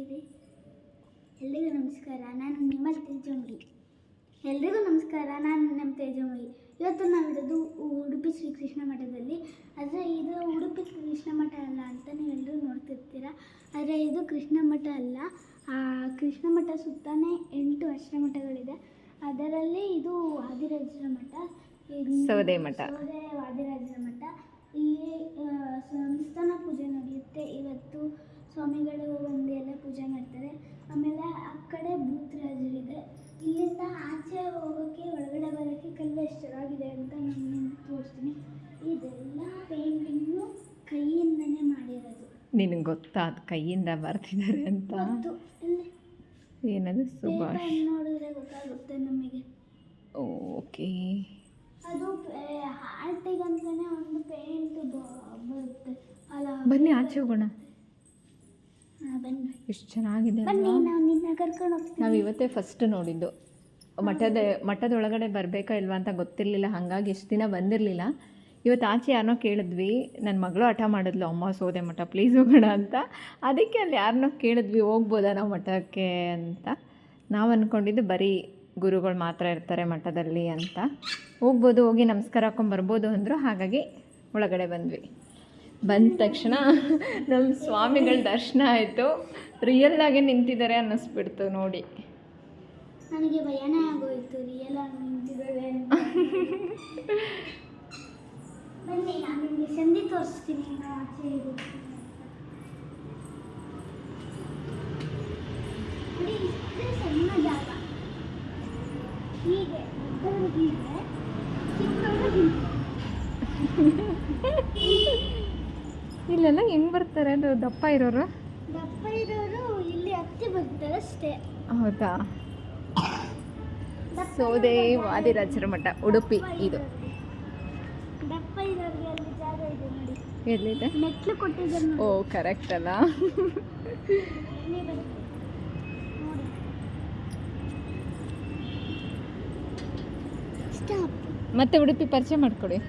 ತಡೀರಿ. ಎಲ್ರಿಗೂ ನಮಸ್ಕಾರ, ನಾನು ನಿಮ್ಮ ತೇಜಮಯಿ. ಎಲ್ರಿಗೂ ನಮಸ್ಕಾರ, ನಾನು ನಿಮ್ಮ ತೇಜಮಯಿ. ಇವತ್ತು ನಾವಿರೋದು ಉಡುಪಿ ಶ್ರೀ ಕೃಷ್ಣ ಮಠದಲ್ಲಿ. ಆದರೆ ಇದು ಉಡುಪಿ ಕೃಷ್ಣ ಮಠ ಅಲ್ಲ ಅಂತ ನೀವೆಲ್ಲರೂ ನೋಡ್ತಿರ್ತೀರ. ಆದರೆ ಇದು ಕೃಷ್ಣ ಮಠ ಅಲ್ಲ. ಕೃಷ್ಣ ಮಠ ಸುತ್ತಾನೆ 8 ಆಶ್ರಮಠಗಳಿದೆ. ಅದರಲ್ಲಿ ಇದು ವಾದಿರಾಜರ ಮಠ, ಸೌದೆ ಮಠ, ವಾದಿರಾಜರ ಮಠ. ಇಲ್ಲಿ ಸಂಸ್ಥಾನ ಪೂಜೆ ನಡೆಯುತ್ತೆ. ಇವತ್ತು ಸ್ವಾಮಿಗಳು ಬಂದು ಎಲ್ಲ ಪೂಜೆ ಮಾಡ್ತಾರೆ. ಆಮೇಲೆ ಆ ಕಡೆ ಭೂತರಾಜರಿದೆ. ಇಲ್ಲಿಂದ ಆಚೆ ಹೋಗೋಕ್ಕೆ, ಒಳಗಡೆ ಬರೋಕ್ಕೆ ಕಲ್ಲು ಎಷ್ಟು ಚೆನ್ನಾಗಿದೆ ಅಂತ ನಾನು ನಿಮ್ಗೆ ತೋರಿಸ್ತೀನಿ. ಇದೆಲ್ಲ ಪೇಂಟಿಂಗು ಕೈಯಿಂದನೇ ಮಾಡಿರೋದು. ನಿನಗೆ ಗೊತ್ತಾ ಅದು ಕೈಯಿಂದ ಬರ್ತಿದ್ದಾರೆ ಅಂತ? ಏನದು ಸುಭಾಷ್ ನೋಡಿದ್ರೆ ಗೊತ್ತಾಗುತ್ತೆ ನಮಗೆ. ಓಕೆ, ಅದು ಆರ್ಟಿಗಂತಾನೆ ಒಂದು ಪೇಂಟ್ ಬರುತ್ತೆ ಅಲ್ಲ. ಬನ್ನಿ ಆಚೆ ಹೋಗೋಣ. ಬನ್ನಿ, ಎಷ್ಟು ಚೆನ್ನಾಗಿದೆ. ಬನ್ನಿ, ನಾವು ನಿನ್ನ ಕರ್ಕೊಂಡು ಹೋಗ್ತೀವಿ. ನಾವು ಇವತ್ತೇ ಫಸ್ಟ್ ನೋಡಿದ್ದು. ಮಠದೊಳಗಡೆ ಬರಬೇಕಾ ಇಲ್ವಾ ಅಂತ ಗೊತ್ತಿರಲಿಲ್ಲ, ಹಾಗಾಗಿ ಎಷ್ಟು ದಿನ ಬಂದಿರಲಿಲ್ಲ. ಇವತ್ತು ಆಚೆ ಯಾರನ್ನೋ ಕೇಳಿದ್ವಿ, ನನ್ನ ಮಗಳು ಹಠ ಮಾಡಿದ್ಲು, ಅಮ್ಮ ಸೌದೆ ಮಠ ಪ್ಲೀಸ್ ಹೋಗೋಣ ಅಂತ. ಅದಕ್ಕೆ ಅಲ್ಲಿ ಯಾರನ್ನೋ ಕೇಳಿದ್ವಿ, ಹೋಗ್ಬೋದಾ ನಾವು ಮಠಕ್ಕೆ ಅಂತ. ನಾವು ಅಂದ್ಕೊಂಡಿದ್ದು ಬರೀ ಗುರುಗಳು ಮಾತ್ರ ಇರ್ತಾರೆ ಮಠದಲ್ಲಿ ಅಂತ, ಹೋಗ್ಬೋದು, ಹೋಗಿ ನಮಸ್ಕಾರ ಹಾಕ್ಕೊಂಬರ್ಬೋದು ಅಂದರು. ಹಾಗಾಗಿ ಒಳಗಡೆ ಬಂದ್ವಿ. ಬಂದ ತಕ್ಷಣ ನಮ್ಮ ಸ್ವಾಮಿಗಳ ದರ್ಶನ ಆಯಿತು. ರಿಯಲ್ಲಾಗೆ ನಿಂತಿದ್ದಾರೆ ಅನ್ನಿಸ್ಬಿಡ್ತು ನೋಡಿ. ನನಗೆ ಭಯನೇ ಆಗೋಯ್ತು, ರಿಯಲ್ ಆಗಿ ನಿಂತಿದ್ದಾರೆ ಅಂತ. ಬನ್ನಿ, ನಾನು ನಿಮಗೆ ಸಂಧಿ ತೋರಿಸ್ತೀನಿ. ಆಚೆ ಇರುತ್ತೆ ನೋಡಿ, ಇಷ್ಟೇ ಸಣ್ಣ ಜಾಗ. ಹೀಗೆ ದೊಡ್ಡವ್ರಿಗೆ ಹೀಗೆ, ಚಿಕ್ಕವ್ರಿಗೆ ಇಲ್ಲೆಲ್ಲ ಹೆಂಗೆ ಬರ್ತಾರೆ? ಅದು ದಪ್ಪ ಇರೋರು ಇಲ್ಲಿ ಹತ್ತಿ ಬರ್ತಾರೆ ಅಷ್ಟೇ. ಹೌದಾ? ಸೌದೆ ವಾದಿರಾಜರ ಮಠ ಉಡುಪಿ. ಇದು ದಪ್ಪ ಇರೋರಿಗೆ ಅಲ್ಲಿ ಜಾಗ ಇದೆ ನೋಡಿ. ಎಲ್ಲಿದೆ? ಮೆಟ್ಲು ಕೊಟ್ಟಿದ್ದಾರೆ. ಓ, ಕರೆಕ್ಟ್ ಅಲ್ಲ? ಸ್ಟಾಪ್. ಮತ್ತೆ ಉಡುಪಿ ಪರಿಚಯ ಮಾಡಿಕೊಡಿ.